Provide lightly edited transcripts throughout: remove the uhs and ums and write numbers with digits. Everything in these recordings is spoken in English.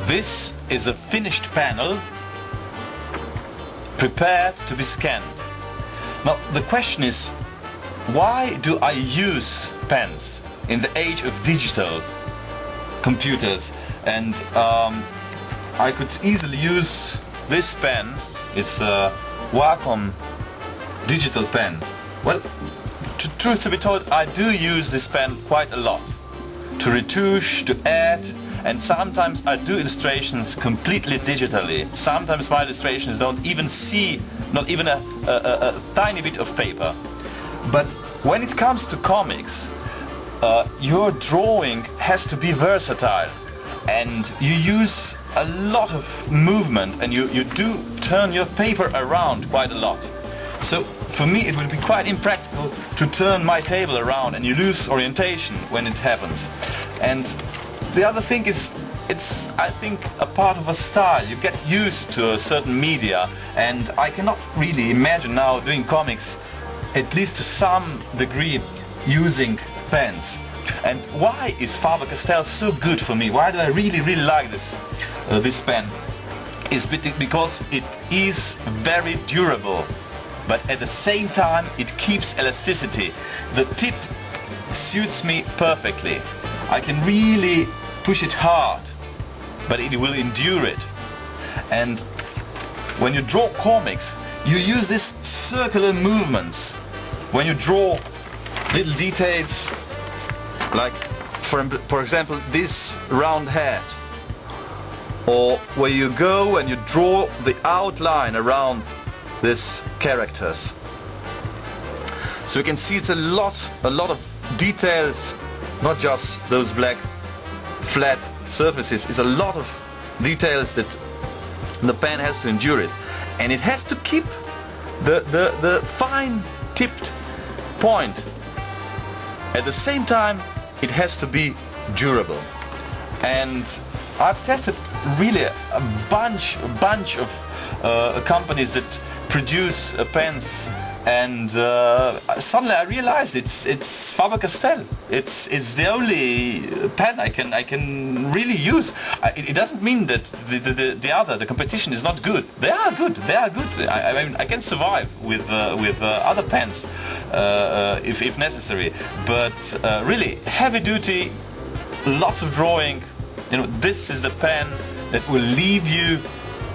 This is a finished panel prepared to be scanned. Now the question is, why do I use pens in the age of digital computers? And I could easily use this pen. It's a Wacom digital pen. Well, truth to be told, I do use this pen quite a lot to retouche, to add, and sometimes I do illustrations completely digitally. Sometimes my illustrations don't even see, not even a tiny bit of paper. But when it comes to comics, your drawing has to be versatile, and you use a lot of movement, and you do turn your paper around quite a lot. So for me it will be quite impractical to turn my table around, and you lose orientation when it happens. And the other thing is, it's, I think, a part of a style. You get used to a certain media, and I cannot really imagine now doing comics, at least to some degree, using pens. And why is Faber-Castell so good for me? Why do I really like this pen? Is because it is very durable, but at the same time it keeps elasticity. The tip suits me perfectly. I can really push it hard, but it will endure it. And when you draw comics, you use these circular movements. When you draw little details, like for example this round head, or where you go and you draw the outline around these characters. So you can see it's a lot of details, not just those black flat surfaces. It's a lot of details that the pen has to endure it, and it has to keep the fine tipped point. At the same time it has to be durable. And I've tested really a bunch of companies that produce pens, and suddenly I realized it's Faber-Castell. It's the only pen I can really use. It doesn't mean that the competition is not good. They are good. I mean, I can survive with other pens if necessary. But really heavy duty, lots of drawing. You know, this is the pen that will leave you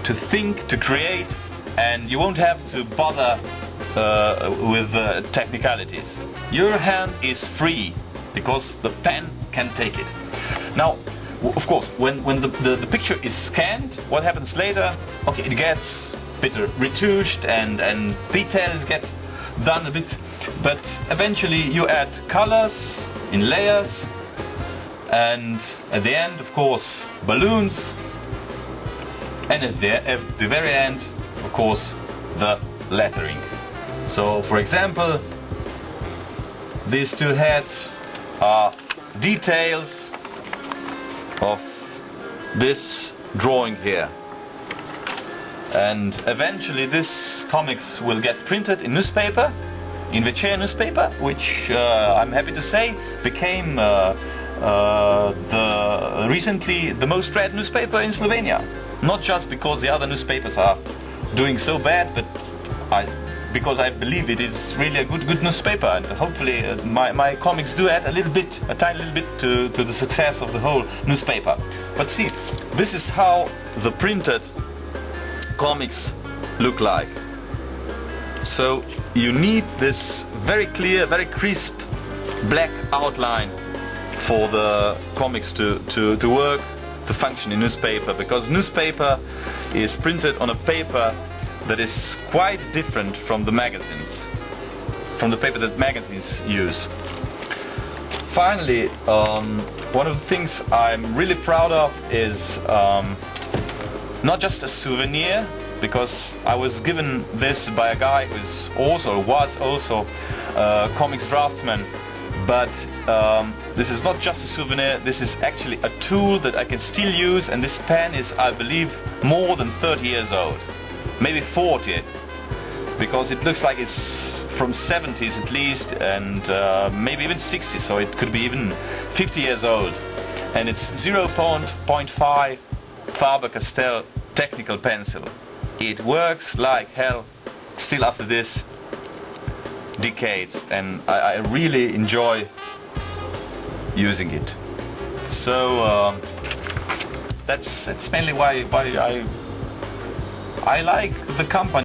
to think, to create, and you won't have to bother with technicalities. Your hand is free because the pen can take it. Now, of course, when the picture is scanned, what happens later? Okay, it gets a bit retouched and details get done a bit, but eventually you add colors in layers, and at the end, of course, balloons, and at the very end, of course, the lettering. So, for example, these two heads are details of this drawing here. And eventually this comics will get printed in newspaper, in the chair newspaper, which I'm happy to say became recently the most read newspaper in Slovenia. Not just because the other newspapers are doing so bad, but because I believe it is really a good newspaper, and hopefully my comics do add a tiny little bit to the success of the whole newspaper. But see, this is how the printed comics look like. So you need this very clear, very crisp black outline for the comics to work, to function in newspaper, because newspaper is printed on a paper that is quite different from the magazines, from the paper that magazines use. Finally, one of the things I'm really proud of is not just a souvenir, because I was given this by a guy who was also a comics draftsman, but this is not just a souvenir, this is actually a tool that I can still use, and this pen is, I believe, more than 30 years old. Maybe 40, because it looks like it's from 70s at least, and maybe even 60s, so it could be even 50 years old. And it's 0.5 Faber-Castell technical pencil. It works like hell still after this decades, and I really enjoy using it. So that's mainly why I like the company.